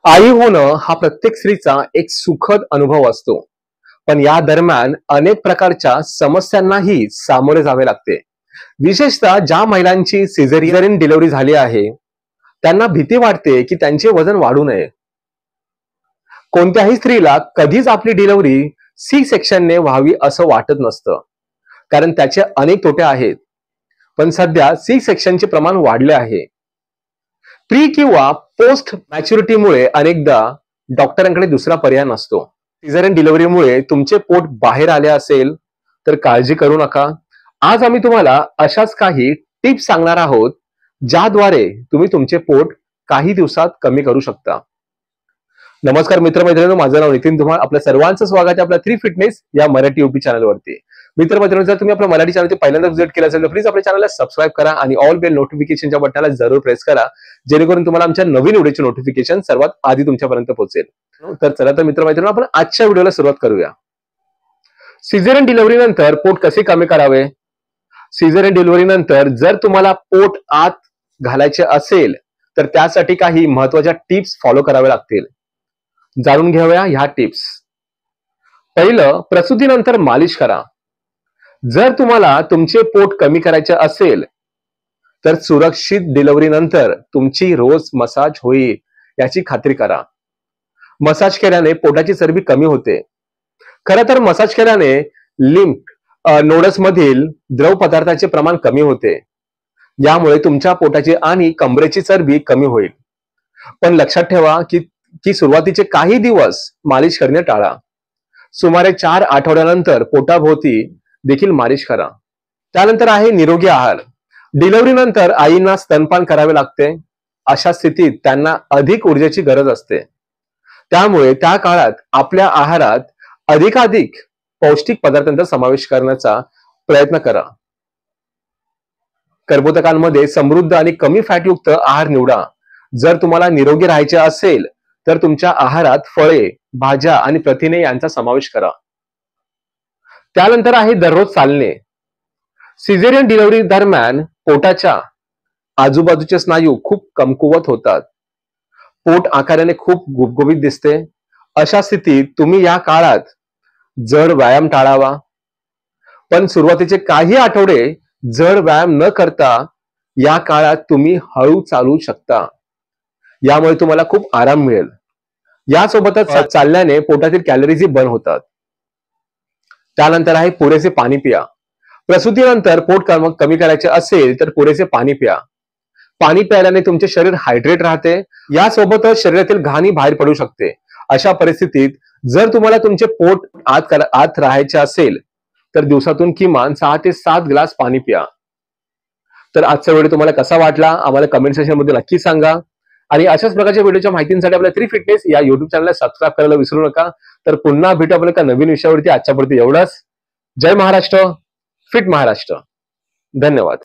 आई होणं हा प्रत्येक स्त्रीचा एक सुखद अनुभव असतो. पण या दरम्यान अनेक प्रकारच्या समस्यांनाही सामोरे जावे लागते. विशेषतः ज्या महिलांची सिझेरियन डिलिव्हरी झाली आहे, त्यांना भीती वाटते की त्यांचे वजन वाढू नये. कोणत्याही स्त्रीला कधीच आपली डिलिव्हरी सी सेक्शनने व्हावी असं वाटत नसतं, कारण त्याचे अनेक तोटे आहेत. पण सध्या सी सेक्शनचे प्रमाण वाढले आहे. प्री किंवा पोस्ट मॅच्युरिटीमुळे अनेकदा डॉक्टरांकडे दुसरा पर्याय नसतो. सिझेरियन डिलिव्हरीमुळे तुमचे पोट बाहेर आले असेल तर काळजी करू नका. आज आम्ही तुम्हाला अशाच काही टिप्स सांगणार आहोत, ज्याद्वारे तुम्ही तुमचे पोट काही दिवसात कमी करू शकता. नमस्कार मित्रमैत्रिणींनो, माझं नाव नितीन धुमाळ. आपल्या सर्वांचं स्वागत आहे आपल्या 3 फिटनेस या मराठी यूपी चॅनलवरती. मित्रमैत्रिणींनो, जर तुम्ही आपल्या मराठी चॅनल पहिल्यांदा व्हिजिट केलं असेल तर प्लीज आपल्या चॅनलला सबस्क्राईब करा आणि ऑल बेल नोटिफिकेशनच्या बटनाला जरूर प्रेस करा, जेणेकरून तुम्हाला आमच्या नवीन व्हिडिओची नोटिफिकेशन सर्वात आधी तुमच्यापर्यंत पोहोचेल. तर चला तर मित्रमैत्रिणींनो, आपण आजच्या व्हिडिओला सुरुवात करूया. सिझेरियन डिलिव्हरी नंतर पोट कसे कमी करावे. सिझेरियन डिलिव्हरी नंतर जर तुम्हाला पोट आत घालायचे असेल तर त्यासाठी काही महत्त्वाच्या टिप्स फॉलो कराव्या लागतील. जाणून घेऊया ह्या टिप्स. पहिलं, प्रसूतीनंतर मालिश करा. जर तुम्हाला तुमचे पोट कमी करायचे असेल तर सुरक्षित डिलिव्हरी नंतर तुमची रोज मसाज होईल याची खात्री करा. मसाज केल्याने पोटाची चरबी कमी होते. खरं तर मसाज केल्याने लिम्फ नोडस मधील द्रव पदार्थाचे प्रमाण कमी होते. यामुळे तुमच्या पोटाची आणि कमरेची चरबी कमी होईल. पण लक्षात ठेवा की सुरुवातीचे काही दिवस मालिश करणे टाळा. सुमारे 4 आठवड्यानंतर पोटाभोवती देखील मालिश करा. त्यानंतर आहे निरोगी आहार. डिलिव्हरी नंतर आईंना स्तनपान करावे लागते. अशा स्थितीत त्यांना अधिक ऊर्जेची गरज असते. त्यामुळे त्या काळात आपल्या आहारात अधिकाधिक पौष्टिक पदार्थांचा समावेश करण्याचा प्रयत्न करा. कर्बोदकांमध्ये समृद्ध आणि कमी फॅटयुक्त आहार निवडा. जर तुम्हाला निरोगी राहायचे असेल तर तुमच्या आहारात फळे, भाज्या आणि प्रथिने यांचा समावेश करा. त्यानंतर आहे दररोज चालणे. सिझेरियन डिलिव्हरी दरम्यान पोटाच्या आजूबाजूचे स्नायू खूप कमकुवत होतात. पोट आकाराने खूप गुबगुबीत दिसते. अशा स्थितीत तुम्ही या काळात जड व्यायाम टाळावा. पण सुरुवातीचे काही आठवडे जड व्यायाम न करता या काळात तुम्ही हळू चालू शकता. यामुळे तुम्हाला खूप आराम मिळेल. यासोबतच चालल्याने पोटातील कॅलरीज बर्न होतात. त्यानंतर आहे पुरेसे पाणी पिया. प्रसूतीनंतर पोट कमी करायचे असेल तर पुरेसे पाणी पिया. पाणी प्यायल्याने तुमचे शरीर हायड्रेट राहते. यासोबतच शरीरातील घाणी बाहेर पडू शकते. अशा परिस्थितीत जर तुम्हाला तुमचे पोट आत राहायचे असेल तर दिवसातून किमान 6 ते 7 ग्लास पाणी पिया. तर आजचा व्हिडिओ तुम्हाला कसा वाटला आम्हाला कमेंट सेक्शन मध्ये नक्की सांगा. आणि अशाच प्रकारच्या व्हिडिओच्या माहितीसाठी आपल्या 3 फिटनेस या युट्यूब चॅनलला सबस्क्राईब करायला विसरू नका. तर पुन्हा भेटू आपण एका नवीन विषयावरती. आजच्यापुरती एवढंच. जय महाराष्ट्र, फिट महाराष्ट्र. धन्यवाद.